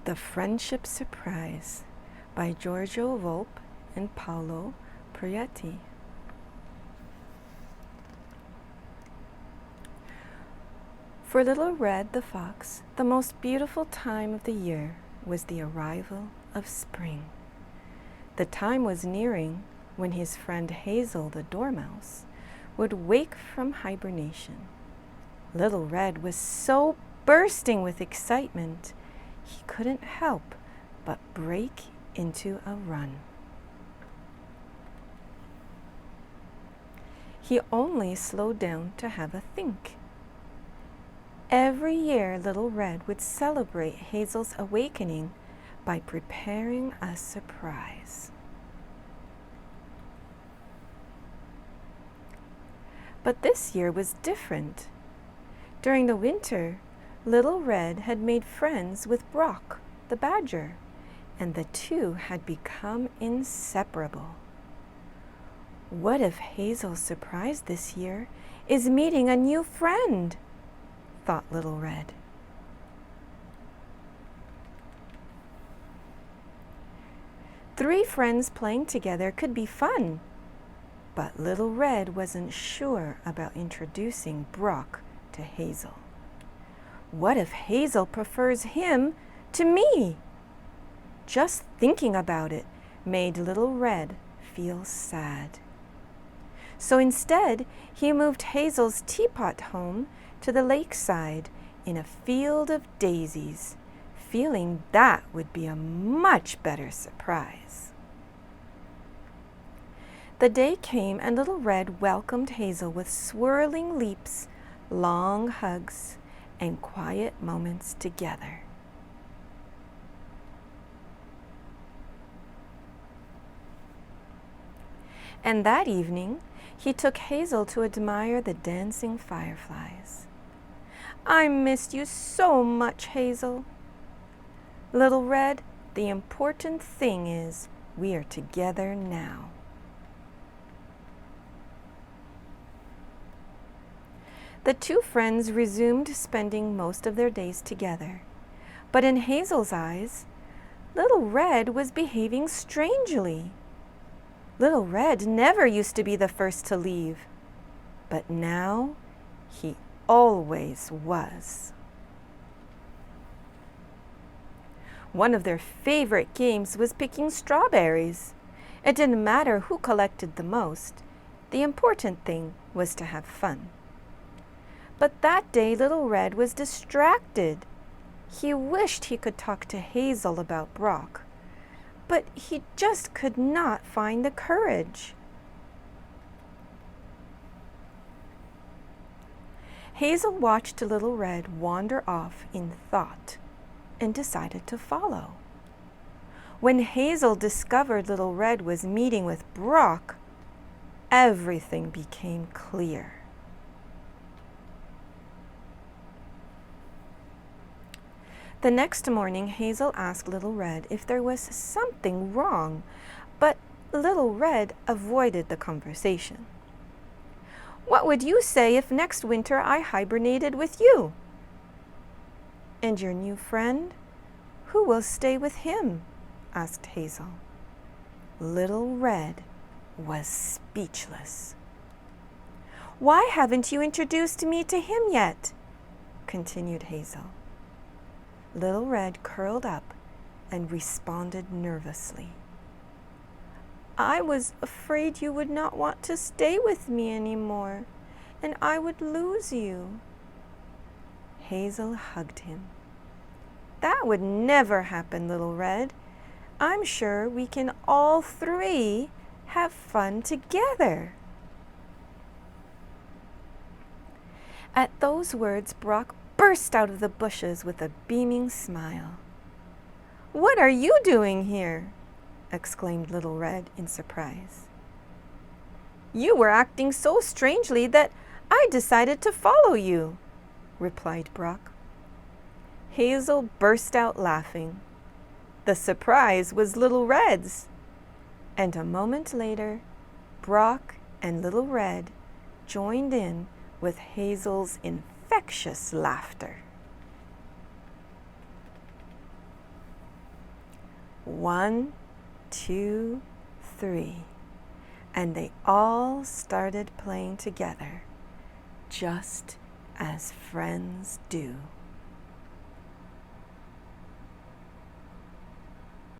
The Friendship Surprise by Giorgio, Volpe, and Paolo, Proietti. For Little Red the Fox, the most beautiful time of the year was the arrival of spring. The time was nearing when his friend Hazel the Dormouse would wake from hibernation. Little Red was so bursting with excitement, he couldn't help but break into a run. He only slowed down to have a think. Every year, Little Red would celebrate Hazel's awakening by preparing a surprise. But this year was different. During the winter, Little Red had made friends with Brock, the badger, and the two had become inseparable. What if Hazel's surprise this year is meeting a new friend? Thought Little Red. Three friends playing together could be fun, but Little Red wasn't sure about introducing Brock to Hazel. What if Hazel prefers him to me? Just thinking about it made Little Red feel sad. So instead, he moved Hazel's teapot home to the lakeside in a field of daisies, feeling that would be a much better surprise. The day came and Little Red welcomed Hazel with swirling leaps, long hugs, and quiet moments together. And that evening, he took Hazel to admire the dancing fireflies. "I missed you so much, Hazel." "Little Red, the important thing is we are together now." The two friends resumed spending most of their days together. But in Hazel's eyes, Little Red was behaving strangely. Little Red never used to be the first to leave, but now he always was. One of their favorite games was picking strawberries. It didn't matter who collected the most. The important thing was to have fun. But that day, Little Red was distracted. He wished he could talk to Hazel about Brock, but he just could not find the courage. Hazel watched Little Red wander off in thought and decided to follow. When Hazel discovered Little Red was meeting with Brock, everything became clear. The next morning, Hazel asked Little Red if there was something wrong, but Little Red avoided the conversation. "What would you say if next winter I hibernated with you?" "And your new friend? Who will stay with him?" asked Hazel. Little Red was speechless. "Why haven't you introduced me to him yet?" continued Hazel. Little Red curled up and responded nervously. "I was afraid you would not want to stay with me anymore, and I would lose you." Hazel hugged him. "That would never happen, Little Red. I'm sure we can all three have fun together." At those words, Brock burst out of the bushes with a beaming smile. "What are you doing here?" exclaimed Little Red in surprise. "You were acting so strangely that I decided to follow you," replied Brock. Hazel burst out laughing. The surprise was Little Red's, and a moment later, Brock and Little Red joined in with Hazel's infectious laughter. 1, 2, 3. And they all started playing together, just as friends do.